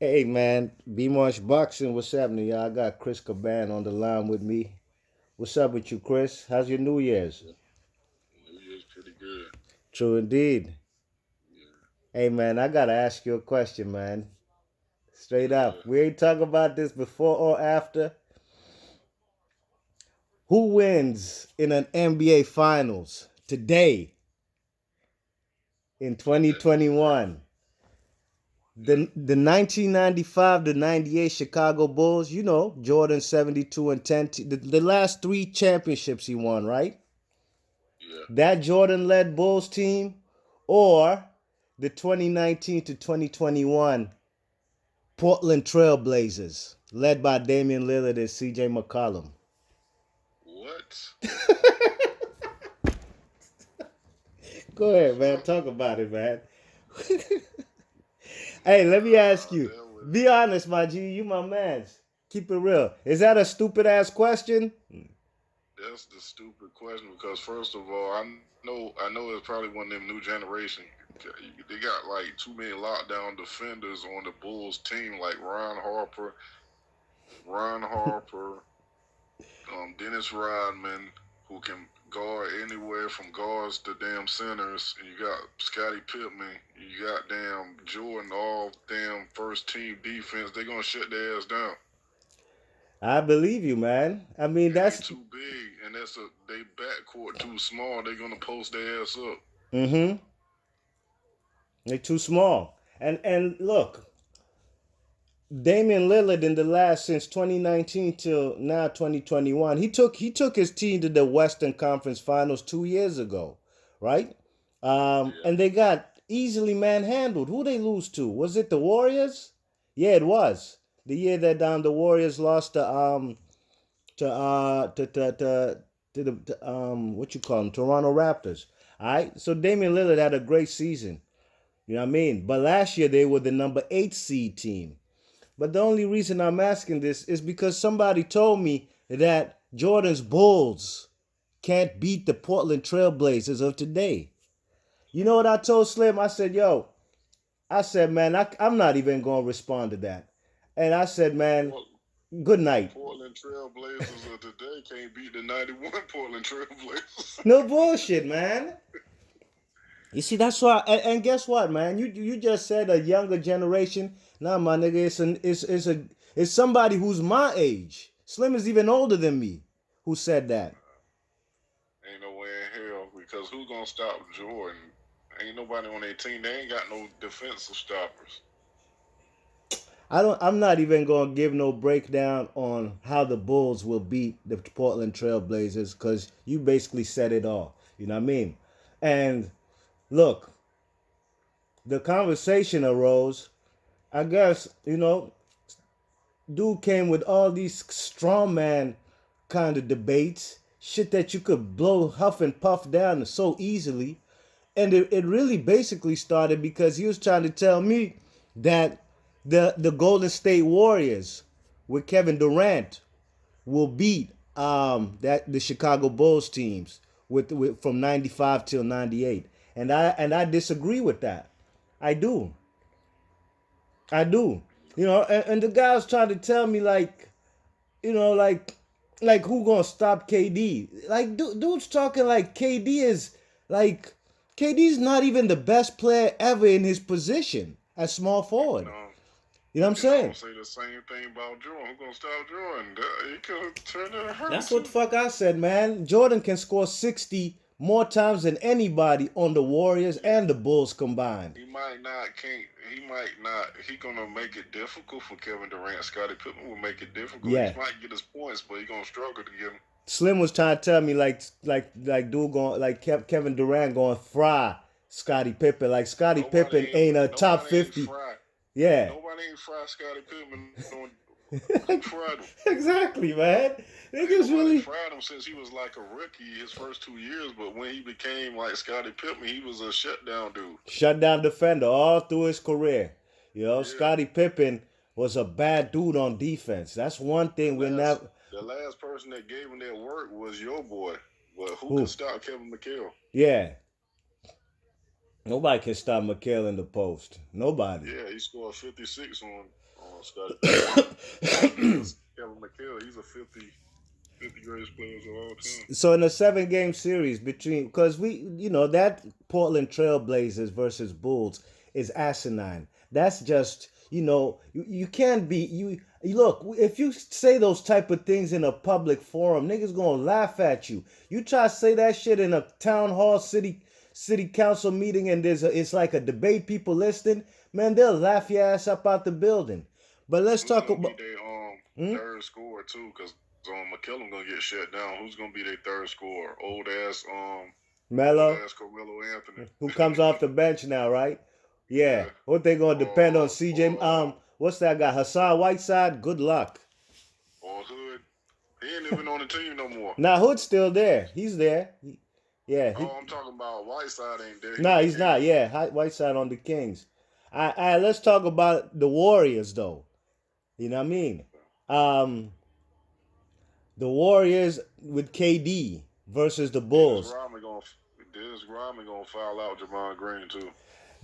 Hey man, B Marsh Boxing, what's happening, y'all? I got Chris Caban on the line with me. What's up with you, Chris? How's your New Year's? Yeah, New Year's pretty good. True indeed. Yeah, Hey man, I gotta ask you a question, man. Straight what's up. that? We ain't talking about this before or after. Who wins in an NBA Finals today in Today, 2021? yeah, The 1995 to 98 Chicago Bulls, you know, Jordan 72 and 10, the last three championships he won, right? yeah. That Jordan led Bulls team or the 2019 to 2021 Portland Trailblazers led by Damian Lillard and CJ McCollum. What Go the ahead, man. fuck? Talk about it, man. Hey, let me ask Nah, you. that was Be honest, my G. You my man. Keep it real. Is that a stupid ass question? that's the stupid question because first of all, I know it's probably one of them new generation. They got like too many lockdown defenders on the Bulls team, like Ron Harper, Dennis Rodman, who can guard anywhere from guards to damn centers. And you got Scottie Pippen. You got damn Jordan, all damn first team defense. They're gonna shut their ass down. I believe you, man. I mean, And they that's. too big, and they backcourt too small. They're gonna post their ass up. Mm-hmm. They're too small. And look, Damian Lillard in the last since 2019 till now 2021, he took his team to the Western Conference Finals 2 years ago, right? Yeah, And they got easily manhandled. Who they lose to? Was it the Warriors? Yeah, it was the year that the Warriors lost to the what you call them, Toronto Raptors. All right, so Damian Lillard had a great season. You know what I mean? But last year they were the number 8 seed team. But the only reason I'm asking this is because somebody told me that Jordan's Bulls can't beat the Portland Trailblazers of today. You know what I told Slim? I said, yo, I said, man, I'm not even going to respond to that. And I said, the man, Port, good the night. Portland Trailblazers of today can't beat the '91 Portland Trailblazers. No bullshit, man. You see, that's why. And guess what, man? You just said a younger generation. Nah, my nigga, it's somebody who's my age. Slim is even older than me. Who said that? Ain't no way in hell because who gonna stop Jordan? Ain't nobody on their team. They ain't got no defensive stoppers. I'm not even gonna give no breakdown on how the Bulls will beat the Portland Trailblazers because you basically said it all. You know what I mean? And look, the conversation arose. I guess dude came with all these strongman kind of debates, shit that you could blow huff and puff down so easily. And it really basically started because he was trying to tell me that the Golden State Warriors with Kevin Durant will beat that the Chicago Bulls teams with from 95 till 98. And I disagree with that. I do. I do. And the guy was trying to tell me like, you know, like who gonna stop KD? Like dude's talking like KD is like KD's not even the best player ever in his position at small You forward. know, You know what I'm and I'm saying? gonna say the same thing about Jordan. Who gonna stop Jordan? He could have turned it hurt That's what the too. fuck I said, man. Jordan can score 60 more times than anybody on the Warriors Yeah. and the Bulls combined. He might not can't he might not he gonna make it difficult for Kevin Durant. Scottie Pippen will make it difficult. He Yeah. might get his points, but he gonna struggle to get them. Slim was trying to tell me like dude going like Kevin Durant going to fry Scottie Pippen. Like Scottie Pippen ain't a top Nobody ain't 50. fry Yeah. nobody ain't fry Scottie Pippen on who fried him. Exactly, man. Ain't Niggas nobody really fried him since he was like a rookie his first 2 years, but when he became like Scottie Pippen, he was a shutdown dude. shut down defender all through his career. Yeah. Scottie Pippen was a bad dude on defense. That's one The thing we last never. the last person that gave him that work was your boy. But who could Who? stop Kevin McHale? Yeah. Nobody can stop McHale in the post. Nobody. Yeah, he scored 56 on Scottie Pippen. Going against Kevin McHale, he's a 50 greatest players of all time. So in a 7 game series between, because that Portland Trailblazers versus Bulls is asinine. That's just you can't be you look, if you say those type of things in a public forum, niggas gonna laugh at you. You try to say that shit in a town hall city council meeting, and it's like a debate, people listening, man, they'll laugh your ass up out the building. But let's Who's talk gonna be about their hmm? third scorer too? Because McKillum gonna get shut down. Who's gonna be their third scorer? Old Mello, ass Carmelo Anthony. who comes off the bench now, right? Yeah. Yeah. What they gonna depend on? CJ? Or What's that guy? Hassan Whiteside. Good luck. Hood. He ain't even on the team no more. Now Hood's still there. He's there. Yeah. Oh, I'm talking about Whiteside ain't there. He Nah, with the he's not. Kings. Yeah, Whiteside on the Kings. Let's talk about the Warriors though. You know what I mean? Um, the Warriors with KD versus the Dennis Bulls. Rodman gonna Dennis Rodman gonna foul out Javon Green too.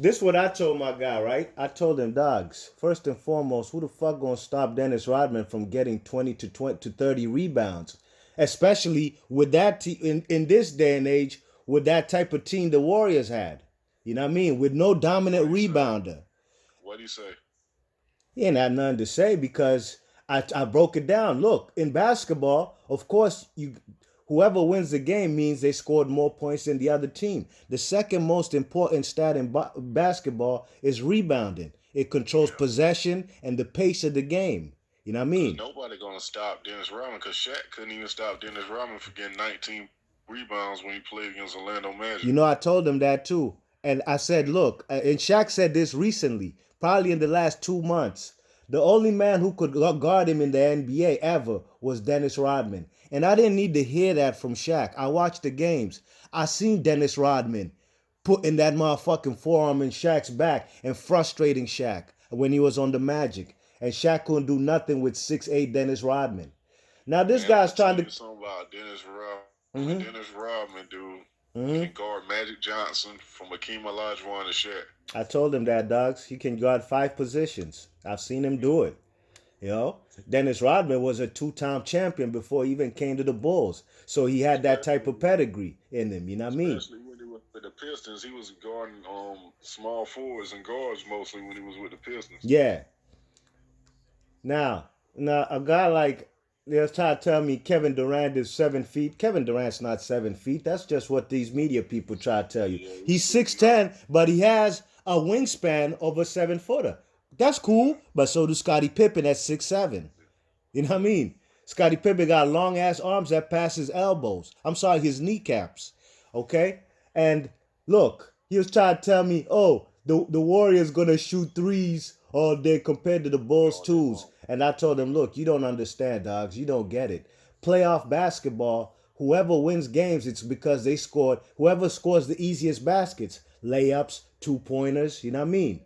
This what I told my guy, right? I told him, dogs, first and foremost, who the fuck gonna stop Dennis Rodman from getting 20 to 30 rebounds? Especially with that in this day and age, with that type of team the Warriors had. You know what I mean? With no What dominant do you say? rebounder. What do you say? He ain't had nothing to say because I broke it down. Look, in basketball, of course, whoever wins the game means they scored more points than the other team. The second most important stat in basketball is rebounding. It controls Yeah. possession and the pace of the game. You know what I Because mean? nobody gonna stop Dennis Rodman. Because Shaq couldn't even stop Dennis Rodman for getting 19 rebounds when he played against Orlando Magic. I told him that too. And I said, look, and Shaq said this recently, probably in the last 2 months. The only man who could guard him in the NBA ever was Dennis Rodman. And I didn't need to hear that from Shaq. I watched the games. I seen Dennis Rodman putting that motherfucking forearm in Shaq's back and frustrating Shaq when he was on the Magic. And Shaq couldn't do nothing with 6'8" Dennis Rodman. Now this Man, I'm guy's gonna tell trying to. you something about Dennis Rodman. Mm-hmm, Dennis Rodman, dude, mm-hmm. can guard Magic Johnson from Akeem Olajuwon to Shaq. I told him that, dogs. He can guard 5 positions. I've seen him do it. You know, Dennis Rodman was a two-time champion before he even came to the Bulls, so he had that type of Especially, pedigree in him. You know what I mean? especially when he was with the Pistons, he was guarding small forwards and guards mostly when he was with the Pistons. Yeah. Now, a guy like they're trying to tell me Kevin Durant is 7 feet. Kevin Durant's not 7 feet. That's just what these media people try to tell you. Yeah, He's he's 6'10", not. but he has a wingspan of a 7 footer. That's cool, Yeah, but so does Scottie Pippen at 6'7". You know what I mean? Scottie Pippen got long ass arms that pass his elbows. I'm sorry, his kneecaps. Okay? And look, he was trying to tell me, oh, the Warriors gonna shoot threes all day compared to the Bulls all day twos. long. And I told him, look, you don't understand, dogs. You don't get it. Playoff basketball, whoever wins games, it's because they scored. Whoever scores the easiest baskets, layups, 2 pointers. You know what I mean?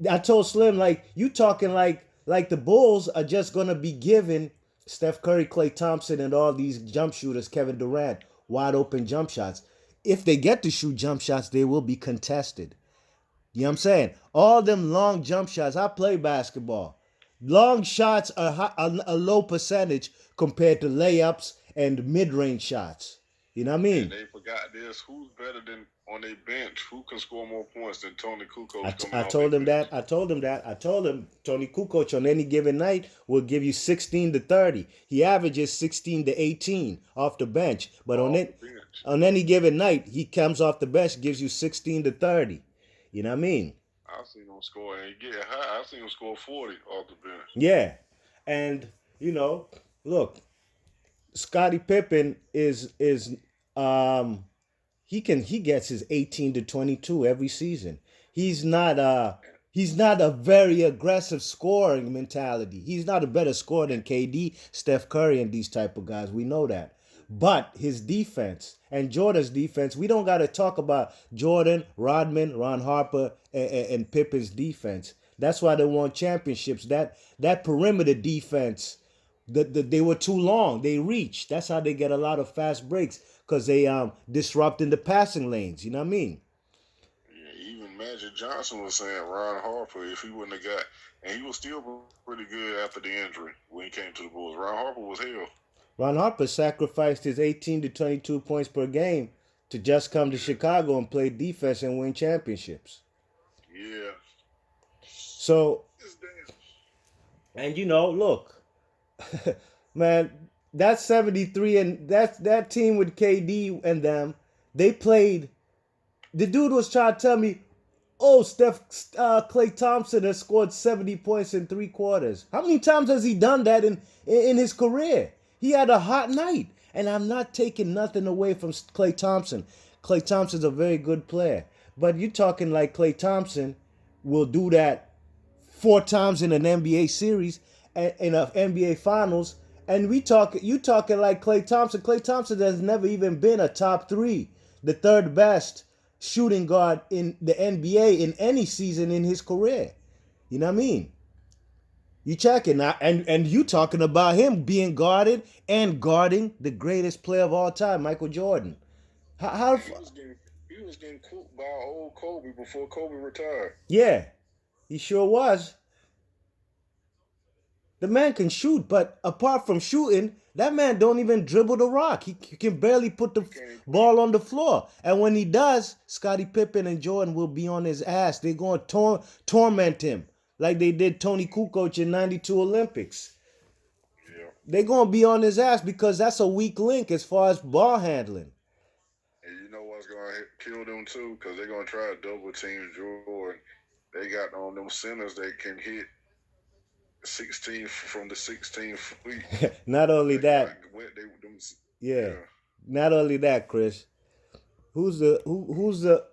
Yeah, I told Slim, like, you talking like the Bulls are just gonna be giving Steph Curry, Klay Thompson, and all these jump shooters, Kevin Durant, wide open jump shots. If they get to shoot jump shots, they will be contested. You know what I'm saying? All them long jump shots. I play basketball. Long shots are a low percentage compared to layups and mid range shots. You know what I and mean? they forgot this. Who's better than on their bench? Who can score more points than Tony Kukoc coming I off their told him bench? that. I told him Tony Kukoc on any given night will give you 16 to 30. He averages 16 to 18 off the bench. But Off the bench. on any given night, he comes off the bench, gives you 16 to 30. You know what I mean? I've seen him score and he get high. I've seen him score 40 off the bench. Yeah. And, you know, look, Scottie Pippen is um he gets his 18 to 22 every season. He's not uh he's not a very aggressive scoring mentality. He's not a better scorer than KD, Steph Curry, and these type of guys. We know that. But his defense and Jordan's defense, we don't got to talk about Jordan, Rodman, Ron Harper, and Pippen's defense. That's why they won championships. That perimeter defense, they were too long. They reached. That's how they get a lot of fast breaks because they disrupting the passing lanes. You know what I mean? Magic Johnson was saying Ron Harper, if he wouldn't have got, and he was still pretty good after the injury when he came to the Bulls. Ron Harper was hell. Ron Harper sacrificed his 18 to 22 points per game to just come to Yeah, Chicago and play defense and win championships. yeah. So, It's damn. and look, man, that 73 and that team with KD and them, they played. The dude was trying to tell me, oh, Clay Thompson has scored 70 points in 3 quarters. How many times has he done that in his career? He had a hot night. And I'm not taking nothing away from Clay Thompson. Clay Thompson's a very good player. But you're talking like Clay Thompson will do that 4 times in an NBA series, in an NBA Finals, and you talking like Clay Thompson. Clay Thompson has never even been a top three, the third best shooting guard in the NBA in any season in his career. You know what I mean? You checking now, and you talking about him being guarded and guarding the greatest player of all time, Michael Jordan. How And he was getting cooked by old Kobe before Kobe retired. yeah, he sure was. The man can shoot, but apart from shooting, that man don't even dribble the rock. He can barely put the He can't even paint. ball on the floor. And when he does, Scottie Pippen and Jordan will be on his ass. They're going to torment him like they did Tony Kukoc in 92 Olympics. Yeah. They're going to be on his ass because that's a weak link as far as ball handling. And you know what's gonna kill them too? Because they're gonna try to double team Jordan. They got on them centers that can hit 16 from the 16 feet. Not only They got that, them. yeah. Yeah. Not only that, Chris. Who's the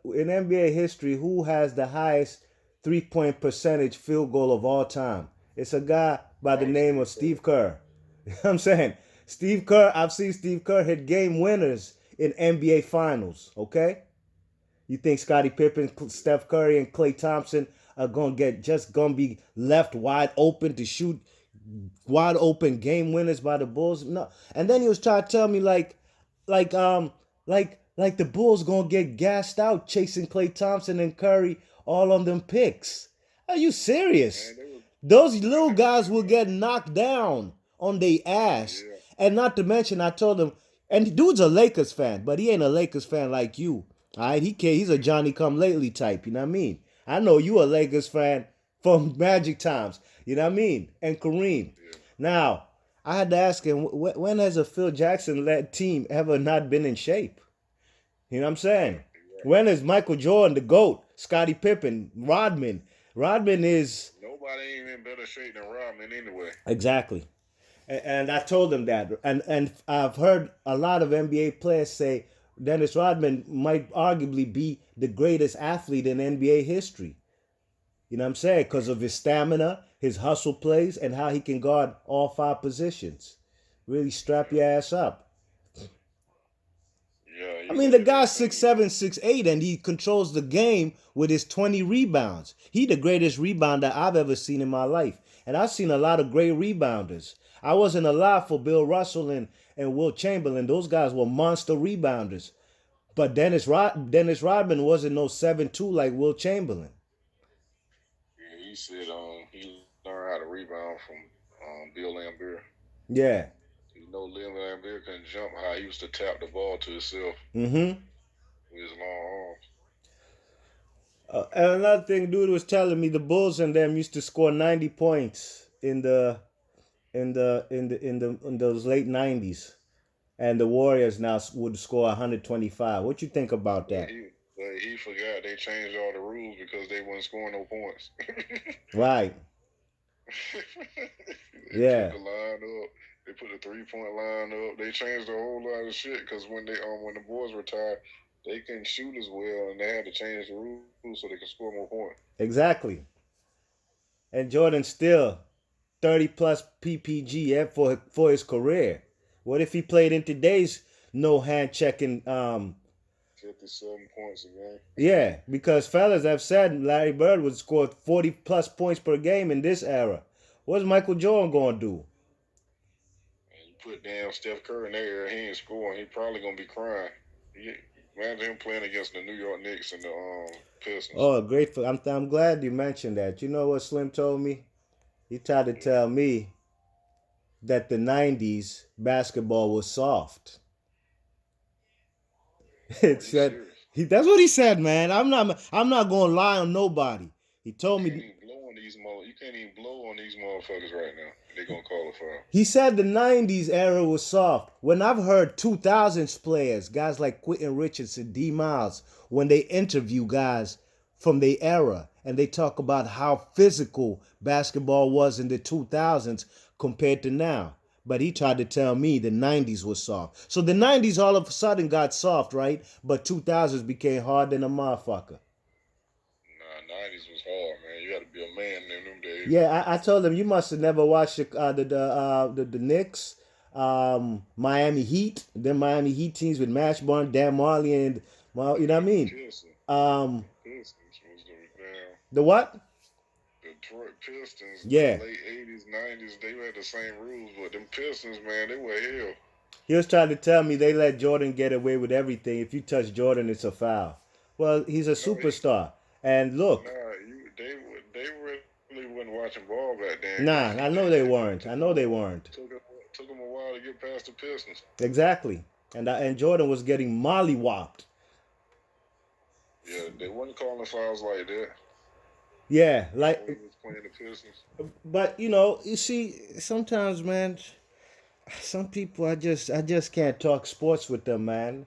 in NBA history who has the highest 3 point percentage field goal of all time? It's a guy by the Oh, name of Steve Steve Kerr. Kerr. You know what I'm saying? Steve Kerr, I've seen Steve Kerr hit game winners in NBA finals, okay? You think Scottie Pippen, Steph Curry, and Klay Thompson are gonna be left wide open to shoot wide open game winners by the Bulls? No. And then he was trying to tell me like like the Bulls gonna get gassed out chasing Klay Thompson and Curry all on them picks. Are you serious? Man, they was Those little man, they was guys will shooting on. get knocked down on their ass. Yeah. And not to mention, I told him, and dude's a Lakers fan, but he ain't a Lakers fan like you. All right, he's a Johnny Come Lately type. You know what I mean? I know you a Lakers fan from Magic times. You know what I mean? And Kareem. Yeah. Now, I had to ask him, when has a Phil Jackson led team ever not been in shape? You know what I'm saying? Right. When is Michael Jordan, the GOAT, Scottie Pippen, Rodman? Rodman is Nobody ain't in better shape than Rodman anyway. exactly. And I told him that. And I've heard a lot of NBA players say Dennis Rodman might arguably be the greatest athlete in NBA history. You know what I'm saying? Because of his stamina, his hustle plays, and how he can guard all 5 positions. Really strap your ass up. Yeah, I you mean, look the at that guy's thing. 6'7", 6'8", and he controls the game with his 20 rebounds. He the greatest rebounder I've ever seen in my life. And I've seen a lot of great rebounders. I wasn't alive for Bill Russell and Will Chamberlain. Those guys were monster rebounders. But Dennis Rodman wasn't no 7'2" like Will Chamberlain. Yeah, he said he learned how to rebound from Bill Lambert. Yeah. You know, Bill Lambert couldn't jump how he used to tap the ball to himself Mm-hmm. with his long arms. And another thing, dude was telling me the Bulls and them used to score 90 points in those late 90s, and the Warriors now would score 125. What you think about But that? he forgot they changed all the rules because they wasn't scoring no points. Right. They put Yeah. the line up. They put the 3 point line up. They changed a whole lot of shit because when the boys retired, they couldn't shoot as well, and they had to change the rules so they could score more points. Exactly. And Jordan still 30 plus PPG for his career. What if he played in today's no hand checking? 57 points a game. Yeah, because fellas, I've said Larry Bird would score 40 plus points per game in this era. What's Michael Jordan gonna do? And you put damn Steph Curry in there, he ain't scoring. He probably gonna be crying. Imagine him playing against the New York Knicks and the Pistons. Oh, grateful. I'm glad you mentioned that. You know what Slim told me? He tried to Mm, tell me that the '90s basketball was soft. oh, It he's said serious. that's what he said, man. I'm not gonna lie on nobody. He You told can't me. even blow on these mother. You can't even blow on these motherfuckers right now. They gonna call a foul. He said the '90s era was soft. When I've heard 2000s players, guys like Quentin Richardson, D. Miles, when they interview guys from the era and they talk about how physical basketball was in the 2000s compared to now. But he tried to tell me the '90s was soft. So the '90s all of a sudden got soft, right? But 2000s became hard than a motherfucker. Nah, nineties was hard, man. You got to be a man in them days. Yeah, I told him you must have never watched the Knicks, Miami Heat, the Miami Heat teams with Mashburn, Dan Marley, and well, you know what I Man, mean. Um, the Pistons was the damn the what? Detroit Pistons. The Yeah, late '80s, '90s, they had the same rules, but them Pistons, man, they were hell. he was trying to tell me they let Jordan get away with everything. If you touch Jordan, it's a foul. Well, he's a No, he superstar, and look, nah. They really wasn't watching ball back then. nah, I know they weren't. I know they weren't. Took him took him a while to get past the Pistons. Exactly, and Jordan was getting mollywopped. Yeah, they wasn't calling fouls like that Yeah, when like, he was playing the Pistons. but you see, sometimes, man, some people I just can't talk sports with them, man.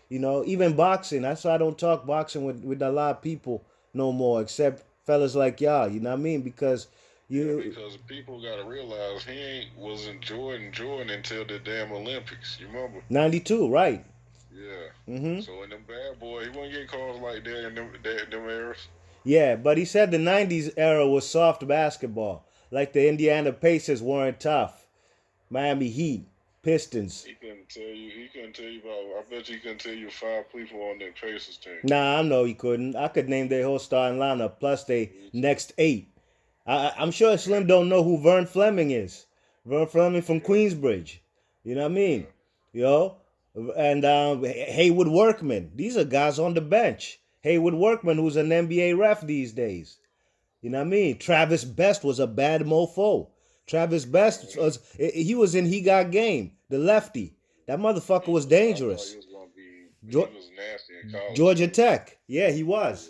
Even boxing. That's why I don't talk boxing with a lot of people no more, except fellas like y'all. You know what I mean? Because Yeah, you because people gotta realize he ain't wasn't Jordan until the damn Olympics. You remember? 92, right? Yeah. Mm-hmm. So in them bad boy, he wasn't getting calls like that in them eras. Yeah, but he said the '90s era was soft basketball, like the Indiana Pacers weren't tough. Miami Heat, Pistons. He couldn't tell you. He couldn't tell you about. I bet you he couldn't tell you five people on that Pacers team. Nah, I know he couldn't. I could name their whole starting lineup plus they next eight. I'm sure Man, Slim don't know who Vern Fleming is. Vern Fleming from yeah, Queensbridge. You know what I mean? yeah, You know, and Haywood Workman. These are guys on the bench. Haywood Workman, who's an NBA ref these days. You know what I mean? Travis Best was a bad mofo. Travis man. Best he was in He Got Game, the lefty. That motherfucker was I thought he dangerous. was gonna be. He Jo- was nasty in college Georgia too. Tech. Yeah, he was.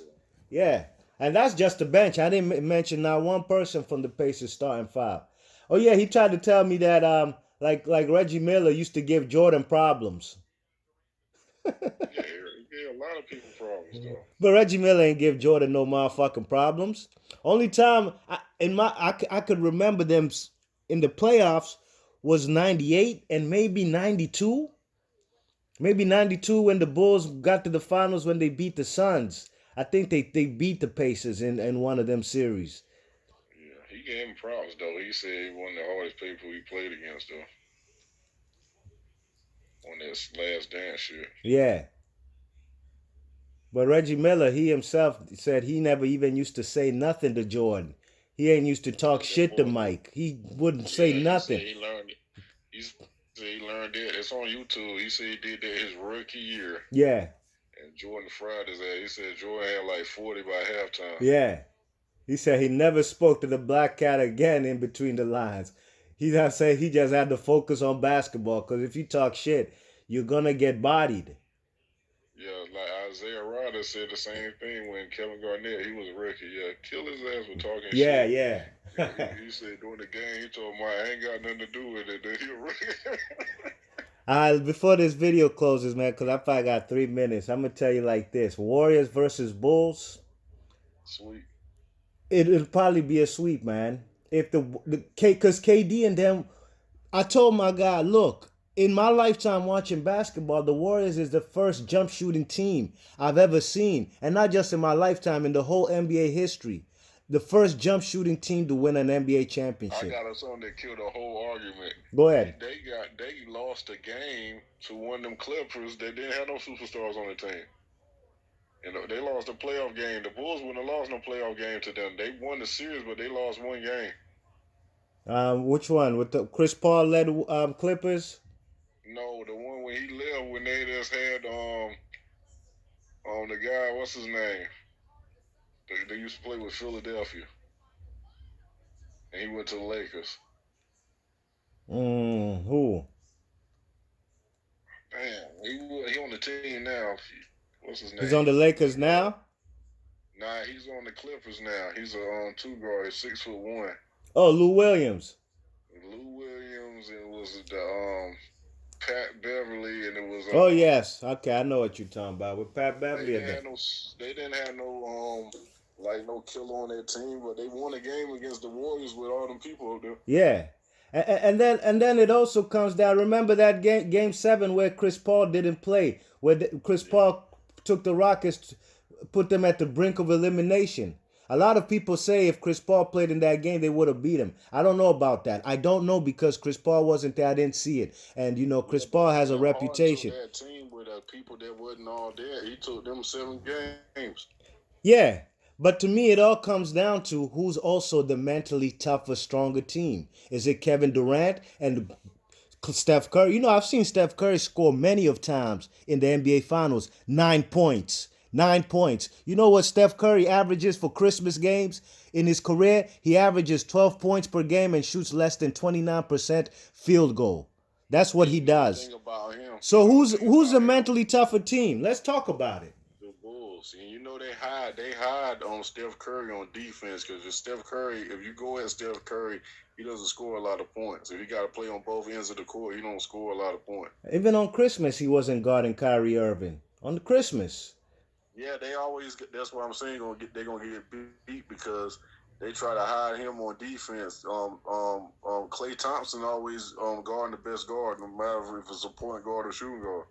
Yeah, Yeah. And that's just the bench. I didn't mention not one person from the Pacers starting five. Oh yeah, he tried to tell me that like Reggie Miller used to give Jordan problems. yeah. He gave a lot of people problems though. But Reggie Miller ain't give Jordan no motherfucking problems. Only time I could remember them in the playoffs was 98 and maybe 92. Maybe 92 when the Bulls got to the finals when they beat the Suns. I think they beat the Pacers in one of them series. Yeah, he gave him props though. He said he one of the hardest people he played against though on this last dance shit. Yeah. But Reggie Miller, he himself said he never even used to say nothing to Jordan. He ain't used to talk Cause them shit to boys, Mike. He wouldn't say yeah, he said nothing. he learned it. He said he learned it. It's on YouTube. He said he did that his rookie year, Yeah. and Jordan fried his ass. He said Jordan had like 40 by halftime. Yeah. He said he never spoke to the black cat again in between the lines. He not say he just had to focus on basketball because if you talk shit, you're gonna get bodied. Yeah, like Isaiah Ryder said the same thing when Kevin Garnett, he was a rookie. Yeah, kill his ass for talking Yeah, shit. yeah. Yeah, he said during the game, he told him, I ain't got nothing to do with it. That he a rookie. Before this video closes, man, because I probably got 3 minutes, I'm gonna tell you like this: Warriors versus Bulls. Sweet. It'll probably be a sweep, man. If the because KD and them, I told my guy, look, in my lifetime watching basketball, the Warriors is the first jump shooting team I've ever seen, and not just in my lifetime, in the whole NBA history. The first jump shooting team to win an NBA I championship. got us on that killed the whole argument. Go They ahead. they got they lost a game to one of them Clippers that didn't have no superstars on the team. You know, they lost a playoff game. The Bulls wouldn't have lost no playoff game to them. They won the series, but they lost one game. Which one? With the Chris Paul led Clippers? No, the one when he left when they just had The guy, what's his name? They used to play with Philadelphia, and he went to the Lakers. Who? Damn, he on the team now. What's his He's on name? the The Lakers now. Nah, he's on the Clippers now. He's a two guard. He's 6'1". Oh, Lou Williams. Lou Williams, and it was the Pat Beverly, and it was Oh yes. Okay, I know what you're talking about with Pat they Beverly. didn't have no they didn't have no like no killer on that team, but they won a game against the Warriors with all them people up there. Yeah. And then it also comes down. Remember that game 7 where Chris Paul didn't play, where Chris Yeah, Paul took the Rockets, put them at the brink of elimination. A lot of people say if Chris Paul played in that game, they would have beat him. I don't know about that. I don't know because Chris Paul wasn't there. I didn't see it. And yeah, Chris but Paul has a Sam Hart took reputation. that team with people that wasn't all there. He took them 7 games. Yeah, but to me, it all comes down to who's also the mentally tougher, stronger team. Is it Kevin Durant and Steph Curry? I've seen Steph Curry score many of times in the NBA Finals. 9 points. 9 points. You know what Steph Curry averages for Christmas games in his career? He averages 12 points per game and shoots less than 29% field goal. That's what And he you know the does. thing about him. You So know the who's thing who's the about him. mentally tougher team? Let's talk about it. The Bulls, and you know they hide on Steph Curry on defense because if Steph Curry, if you go at Steph Curry, he doesn't score a lot of points. If he got to play on both ends of the court, he don't score a lot of points. Even on Christmas, he wasn't guarding Kyrie Irving. On the Christmas. Yeah, they always. That's what I'm saying. They're gonna get beat because they try to hide him on defense. Klay Thompson always guarding the best guard, no matter if it's a point guard or shooting guard.